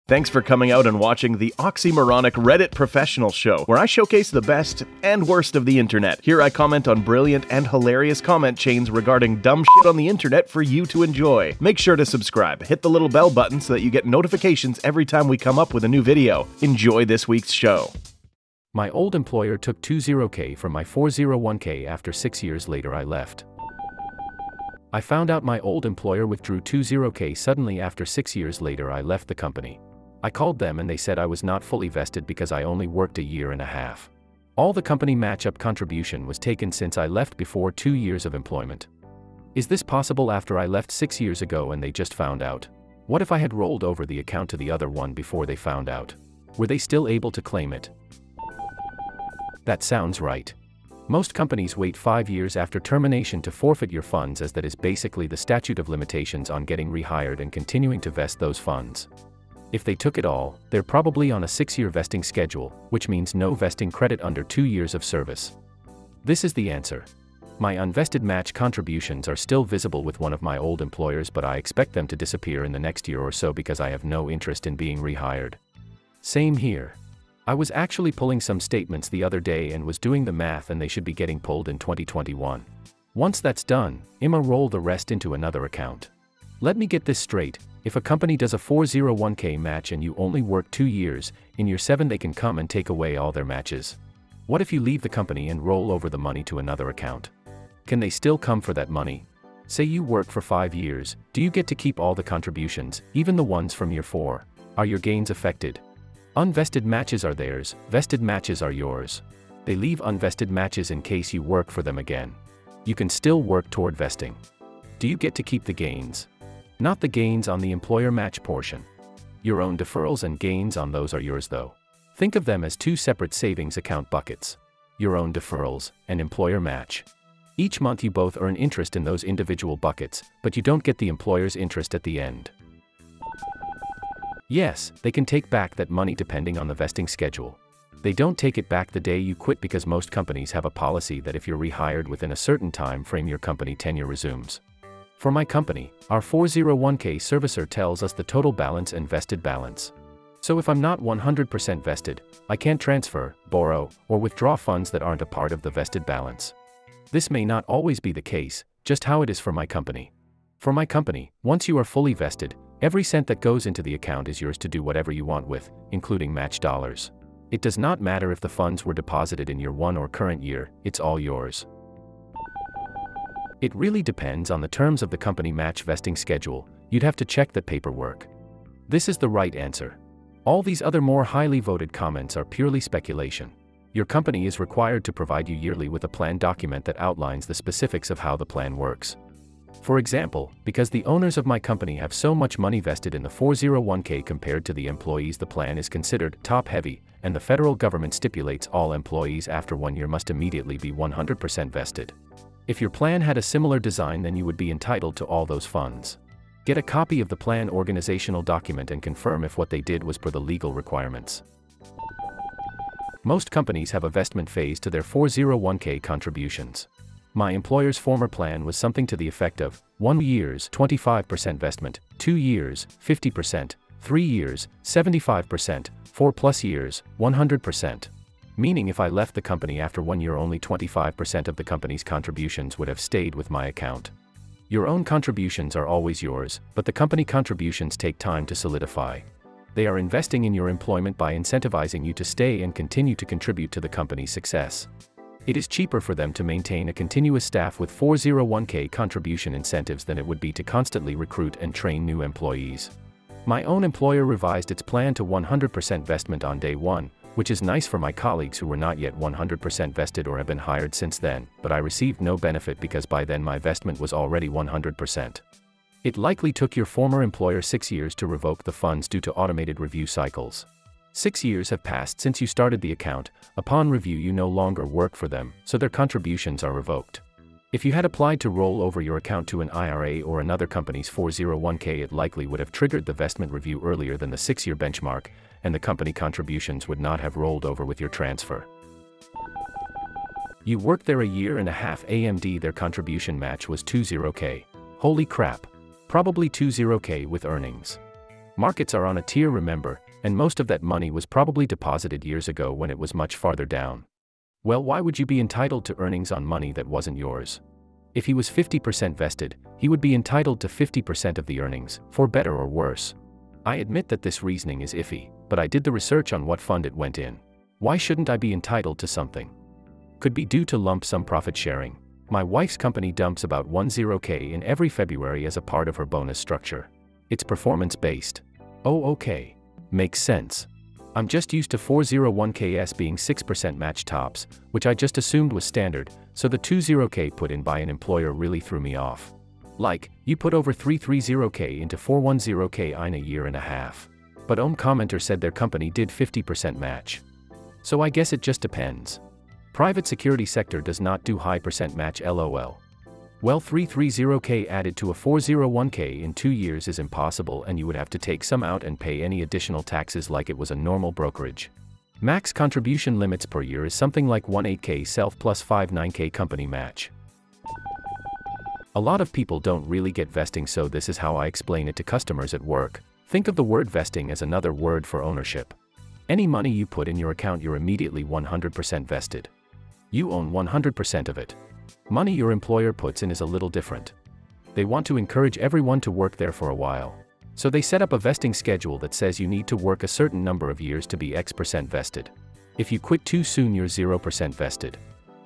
Thanks for coming out and watching the oxymoronic Reddit Professional Show, where I showcase the best and worst of the internet. Here I comment on brilliant and hilarious comment chains regarding dumb shit on the internet for you to enjoy. Make sure to subscribe, hit the little bell button so that you get notifications every time we come up with a new video. Enjoy this week's show. My old employer took $20K from my 401k after 6 years later I left. I found out my old employer withdrew $20K suddenly after 6 years later I left the company. I called them and they said I was not fully vested because I only worked a year and a half. All the company match-up contribution was taken since I left before 2 years of employment. Is this possible after I left 6 years ago and they just found out? What if I had rolled over the account to the other one before they found out? Were they still able to claim it? That sounds right. Most companies wait 5 years after termination to forfeit your funds, as that is basically the statute of limitations on getting rehired and continuing to vest those funds. If they took it all, they're probably on a 6-year vesting schedule, which means no vesting credit under 2 years of service. This is the answer. My unvested match contributions are still visible with one of my old employers, but I expect them to disappear in the next year or so because I have no interest in being rehired. Same here. I was actually pulling some statements the other day and was doing the math, and they should be getting pulled in 2021. Once that's done, I'ma roll the rest into another account. Let me get this straight. If a company does a 401k match and you only work 2 years, in year 7 they can come and take away all their matches. What if you leave the company and roll over the money to another account? Can they still come for that money? Say you work for 5 years, do you get to keep all the contributions, even the ones from year 4? Are your gains affected? Unvested matches are theirs, vested matches are yours. They leave unvested matches in case you work for them again. You can still work toward vesting. Do you get to keep the gains? Not the gains on the employer match portion. Your own deferrals and gains on those are yours though. Think of them as 2 separate savings account buckets. Your own deferrals and employer match. Each month you both earn interest in those individual buckets, but you don't get the employer's interest at the end. Yes, they can take back that money depending on the vesting schedule. They don't take it back the day you quit because most companies have a policy that if you're rehired within a certain time frame your company tenure resumes. For my company, our 401k servicer tells us the total balance and vested balance. So if I'm not 100% vested, I can't transfer, borrow, or withdraw funds that aren't a part of the vested balance. This may not always be the case, just how it is for my company. For my company, once you are fully vested, every cent that goes into the account is yours to do whatever you want with, including match dollars. It does not matter if the funds were deposited in year 1 or current year, it's all yours. It really depends on the terms of the company match vesting schedule. You'd have to check the paperwork. This is the right answer. All these other more highly voted comments are purely speculation. Your company is required to provide you yearly with a plan document that outlines the specifics of how the plan works. For example, because the owners of my company have so much money vested in the 401k compared to the employees, the plan is considered top-heavy, and the federal government stipulates all employees after 1 year must immediately be 100% vested. If your plan had a similar design, then you would be entitled to all those funds. Get a copy of the plan organizational document and confirm if what they did was per the legal requirements. Most companies have a vestment phase to their 401k contributions. My employer's former plan was something to the effect of 1 year's 25% vestment, 2 years 50%, 3 years 75%, 4+ years 100%. Meaning if I left the company after 1 year, only 25% of the company's contributions would have stayed with my account. Your own contributions are always yours, but the company contributions take time to solidify. They are investing in your employment by incentivizing you to stay and continue to contribute to the company's success. It is cheaper for them to maintain a continuous staff with 401k contribution incentives than it would be to constantly recruit and train new employees. My own employer revised its plan to 100% vestment on day 1, which is nice for my colleagues who were not yet 100% vested or have been hired since then, but I received no benefit because by then my vestment was already 100%. It likely took your former employer 6 years to revoke the funds due to automated review cycles. 6 years have passed since you started the account. Upon review you no longer work for them, so their contributions are revoked. If you had applied to roll over your account to an IRA or another company's 401k, it likely would have triggered the vestment review earlier than the 6-year benchmark, and the company contributions would not have rolled over with your transfer. You worked there a year and a half. AMD, their contribution match was $20K. Holy crap. Probably $20K with earnings. Markets are on a tier, remember, and most of that money was probably deposited years ago when it was much farther down. Well, why would you be entitled to earnings on money that wasn't yours? If he was 50% vested, he would be entitled to 50% of the earnings, for better or worse. I admit that this reasoning is iffy, but I did the research on what fund it went in. Why shouldn't I be entitled to something? Could be due to lump sum profit sharing. My wife's company dumps about 10K in every February as a part of her bonus structure. It's performance-based. Oh, okay. Makes sense. I'm just used to 401Ks being 6% match tops, which I just assumed was standard, so the 20K put in by an employer really threw me off. Like, you put over 330K into 410K in a year and a half. But commenter said their company did 50% match. So I guess it just depends. Private security sector does not do high percent match, lol. Well, 330K added to a 401K in 2 years is impossible, and you would have to take some out and pay any additional taxes like it was a normal brokerage. Max contribution limits per year is something like 18K self plus 59K company match. A lot of people don't really get vesting, so this is how I explain it to customers at work. Think of the word vesting as another word for ownership. Any money you put in your account, you're immediately 100% vested. You own 100% of it. Money your employer puts in is a little different. They want to encourage everyone to work there for a while. So they set up a vesting schedule that says you need to work a certain number of years to be X% vested. If you quit too soon, you're 0% vested.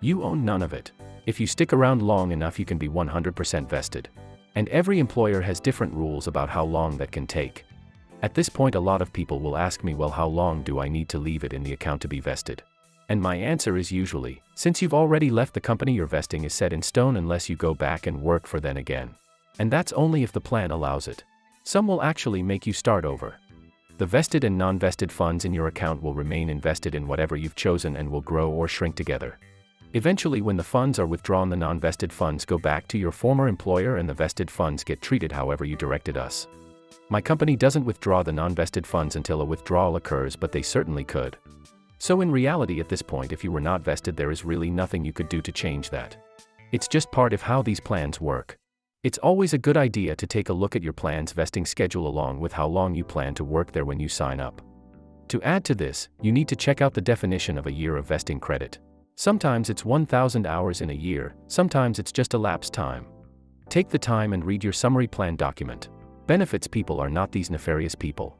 You own none of it. If you stick around long enough, you can be 100% vested. And every employer has different rules about how long that can take. At this point, a lot of people will ask me, well, how long do I need to leave it in the account to be vested? And my answer is usually, since you've already left the company, your vesting is set in stone unless you go back and work for them again. And that's only if the plan allows it. Some will actually make you start over. The vested and non-vested funds in your account will remain invested in whatever you've chosen and will grow or shrink together. Eventually, when the funds are withdrawn, the non-vested funds go back to your former employer and the vested funds get treated however you directed us. My company doesn't withdraw the non-vested funds until a withdrawal occurs, but they certainly could. So in reality, at this point, if you were not vested, there is really nothing you could do to change that. It's just part of how these plans work. It's always a good idea to take a look at your plan's vesting schedule along with how long you plan to work there when you sign up. To add to this, you need to check out the definition of a year of vesting credit. Sometimes it's 1,000 hours in a year, sometimes it's just elapsed time. Take the time and read your summary plan document. Benefits people are not these nefarious people.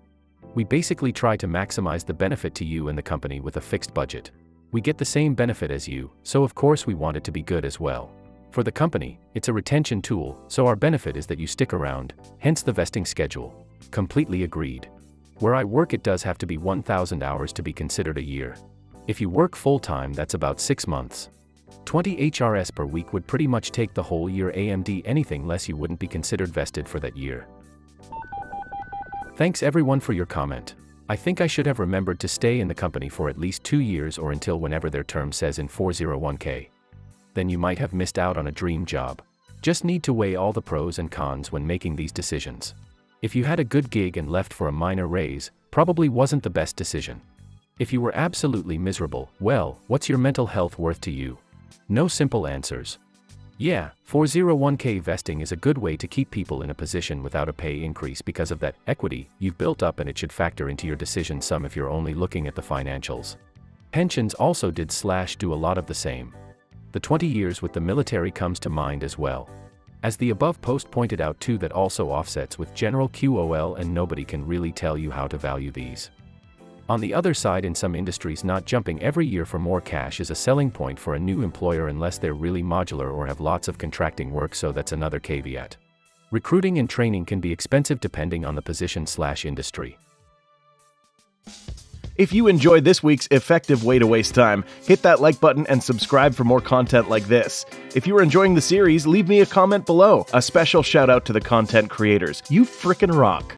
We basically try to maximize the benefit to you and the company with a fixed budget. We get the same benefit as you, so of course we want it to be good as well. For the company, it's a retention tool, so our benefit is that you stick around, hence the vesting schedule. Completely agreed. Where I work, it does have to be 1,000 hours to be considered a year. If you work full-time, that's about 6 months. 20 HRS per week would pretty much take the whole year. AMD, anything less you wouldn't be considered vested for that year. Thanks everyone for your comment. I think I should have remembered to stay in the company for at least 2 years or until whenever their term says in 401K. Then you might have missed out on a dream job. Just need to weigh all the pros and cons when making these decisions. If you had a good gig and left for a minor raise, probably wasn't the best decision. If you were absolutely miserable, well, what's your mental health worth to you? No simple answers. Yeah, 401k vesting is a good way to keep people in a position without a pay increase because of that equity you've built up, and it should factor into your decision some if you're only looking at the financials. Pensions also do a lot of the same. The 20 years with the military comes to mind as well. As the above post pointed out too, that also offsets with general QOL, and nobody can really tell you how to value these. On the other side, in some industries, not jumping every year for more cash is a selling point for a new employer unless they're really modular or have lots of contracting work, so that's another caveat. Recruiting and training can be expensive depending on the position/industry. If you enjoyed this week's effective way to waste time, hit that like button and subscribe for more content like this. If you are enjoying the series, leave me a comment below. A special shout out to the content creators. You frickin' rock.